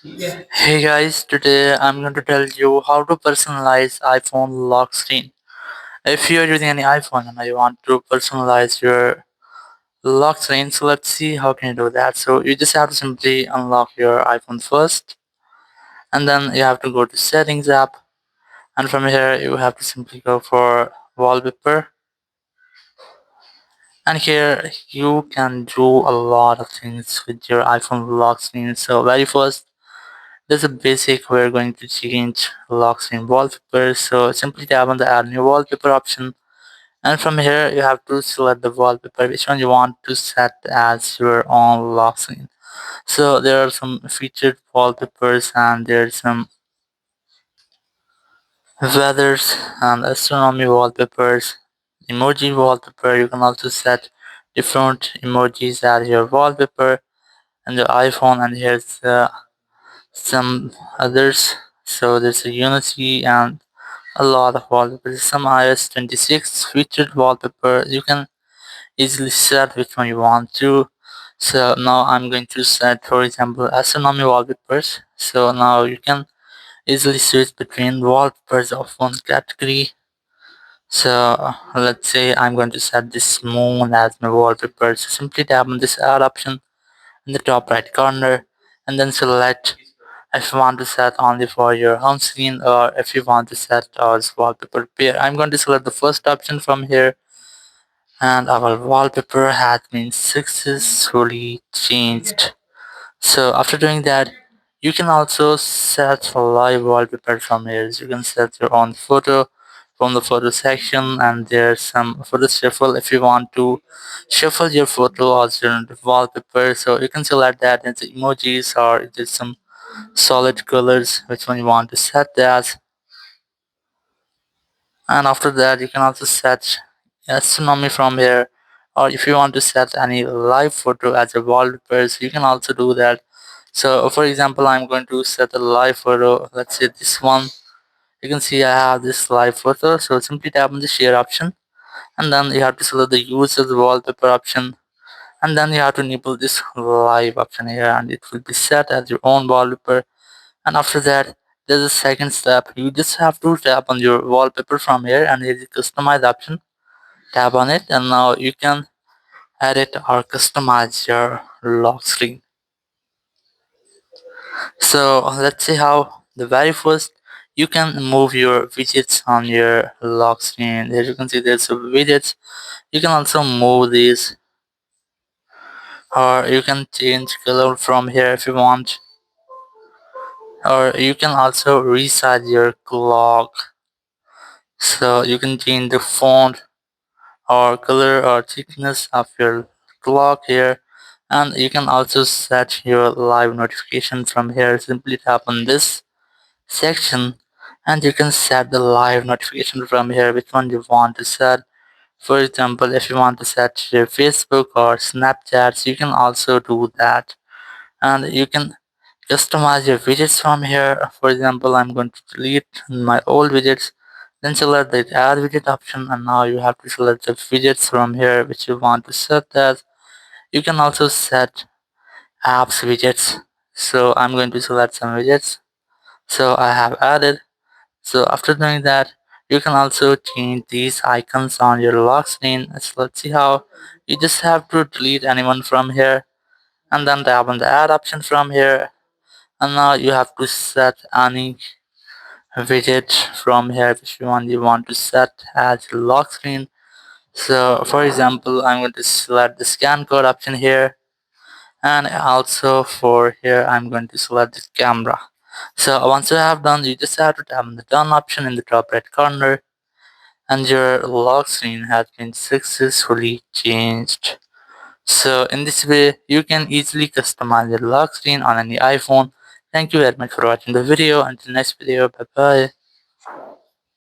Hey guys, today I'm going to tell you how to personalize iPhone lock screen. If you're using any iPhone and you want to personalize your lock screen, so let's see how can you do that. So you just have to simply unlock your iPhone first, and then you have to go to settings app, and from here you have to simply go for wallpaper, and here you can do a lot of things with your iPhone lock screen. So very first, there's a basic we're going to change lock screen wallpaper. So simply tap on the add new wallpaper option, and from here you have to select the wallpaper which one you want to set as your own lock screen. So there are some featured wallpapers and there's some weathers and astronomy wallpapers, emoji wallpaper. You can also set different emojis as your wallpaper and your iPhone, and here's some others. So there's a Unity and a lot of wallpapers. Some iOS 26 featured wallpaper. You can easily set which one you want to. So now I'm going to set, for example, astronomy wallpapers. So now you can easily switch between wallpapers of one category. So let's say I'm going to set this moon as my wallpaper. So simply tap on this add option in the top right corner, and then select if you want to set only for your home screen or if you want to set as wallpaper pair. I'm going to select the first option from here, and our wallpaper has been successfully changed. So after doing that, you can also set a live wallpaper from here. So you can set your own photo from the photo section, and there's some photo shuffle if you want to shuffle your photo as your wallpaper. So you can select that into emojis or just some solid colors, which one you want to set as. And after that, you can also set astronomy from here, or if you want to set any live photo as a wallpaper, so you can also do that. So for example, I'm going to set a live photo, let's say this one. You can see I have this live photo, so simply tap on the share option, and then you have to select the use as wallpaper option, and then you have to enable this live option here, and it will be set as your own wallpaper. And after that, there's a second step. You just have to tap on your wallpaper from here, and there's a customize option. Tap on it, and now you can edit or customize your lock screen. So let's see how the very first you can move your widgets on your lock screen. As you can see, there's a widgets. You can also move these, or you can change color from here if you want, or you can also resize your clock. So you can change the font or color or thickness of your clock here, and you can also set your live notification from here. Simply tap on this section, and you can set the live notification from here which one you want to set. For example, if you want to set your Facebook or Snapchat, so you can also do that, and you can customize your widgets from here. For example, I'm going to delete my old widgets, then select the add widget option, and now you have to select the widgets from here which you want to set as. You can also set apps widgets. So I'm going to select some widgets. So I have added. So after doing that, you can also change these icons on your lock screen. So let's see how. You just have to delete anyone from here, and then tap on the add option from here, and now you have to set any widget from here which one you want to set as your lock screen. So for example, I'm going to select the scan code option here, and also for here I'm going to select the camera. So once you have done, you just have to tap on the done option in the top right corner, and your lock screen has been successfully changed. So in this way, you can easily customize your lock screen on any iPhone. Thank you very much for watching the video. Until next video, bye bye.